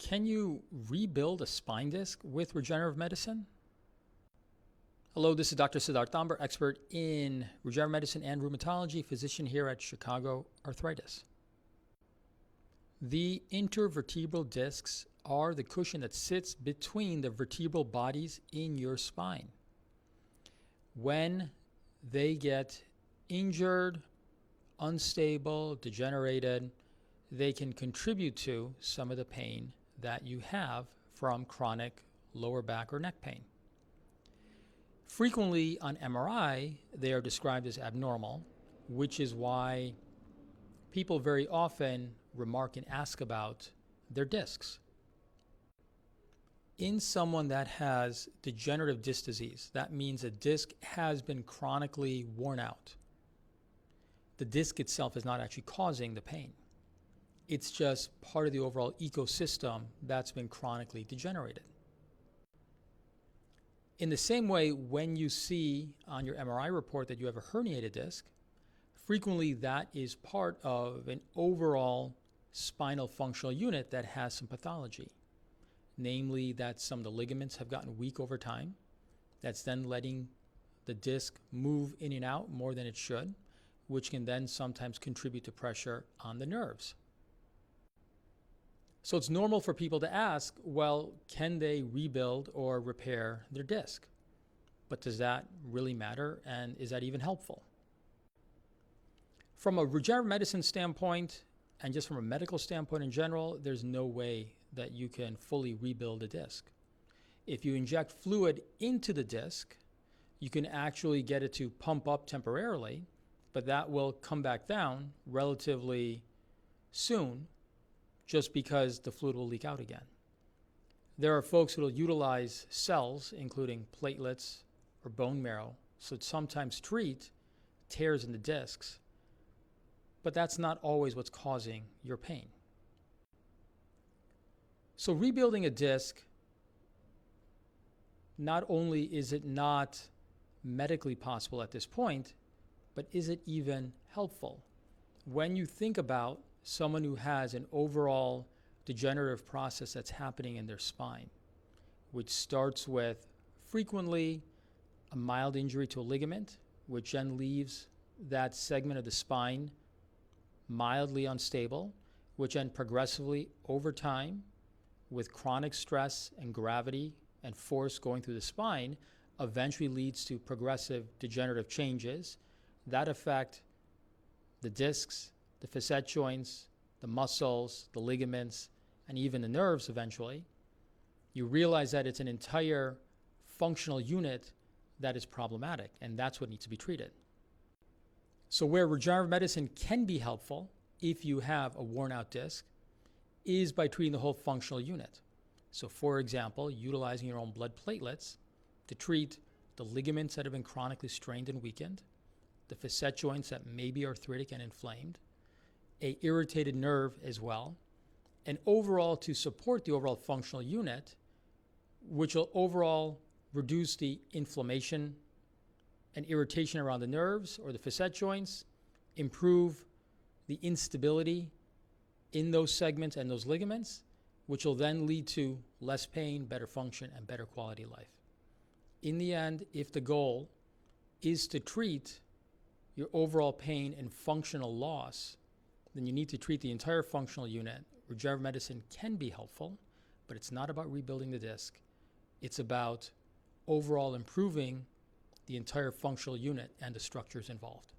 Can you rebuild a spine disc with regenerative medicine? Hello, this is Dr. Siddharth Damber, expert in regenerative medicine and rheumatology, physician here at Chicago Arthritis. The intervertebral discs are the cushion that sits between the vertebral bodies in your spine. When they get injured, unstable, degenerated, they can contribute to some of the pain that you have from chronic lower back or neck pain. Frequently on MRI, they are described as abnormal, which is why people very often remark and ask about their discs. In someone that has degenerative disc disease, that means a disc has been chronically worn out. The disc itself is not actually causing the pain. It's just part of the overall ecosystem that's been chronically degenerated. In the same way, when you see on your MRI report that you have a herniated disc, frequently that is part of an overall spinal functional unit that has some pathology. Namely, that some of the ligaments have gotten weak over time. That's then letting the disc move in and out more than it should, which can then sometimes contribute to pressure on the nerves. So it's normal for people to ask, well, can they rebuild or repair their disc? But does that really matter, and is that even helpful? From a regenerative medicine standpoint, and just from a medical standpoint in general, there's no way that you can fully rebuild a disc. If you inject fluid into the disc, you can actually get it to pump up temporarily, but that will come back down relatively soon, just because the fluid will leak out again. There are folks who will utilize cells, including platelets or bone marrow, so sometimes treat tears in the discs, but that's not always what's causing your pain. So rebuilding a disc, not only is it not medically possible at this point, but is it even helpful? When you think about someone who has an overall degenerative process that's happening in their spine, which starts with frequently a mild injury to a ligament, which then leaves that segment of the spine mildly unstable, which then progressively over time, with chronic stress and gravity and force going through the spine, eventually leads to progressive degenerative changes that affect the discs, the facet joints, the muscles, the ligaments, and even the nerves eventually. You realize that it's an entire functional unit that is problematic, and that's what needs to be treated. So where regenerative medicine can be helpful if you have a worn out disc is by treating the whole functional unit. So for example, utilizing your own blood platelets to treat the ligaments that have been chronically strained and weakened, the facet joints that may be arthritic and inflamed, a irritated nerve as well, and overall to support the overall functional unit, which will overall reduce the inflammation and irritation around the nerves or the facet joints, improve the instability in those segments and those ligaments, which will then lead to less pain, better function, and better quality of life. In the end, if the goal is to treat your overall pain and functional loss, then you need to treat the entire functional unit. Regenerative medicine can be helpful, but it's not about rebuilding the disc. It's about overall improving the entire functional unit and the structures involved.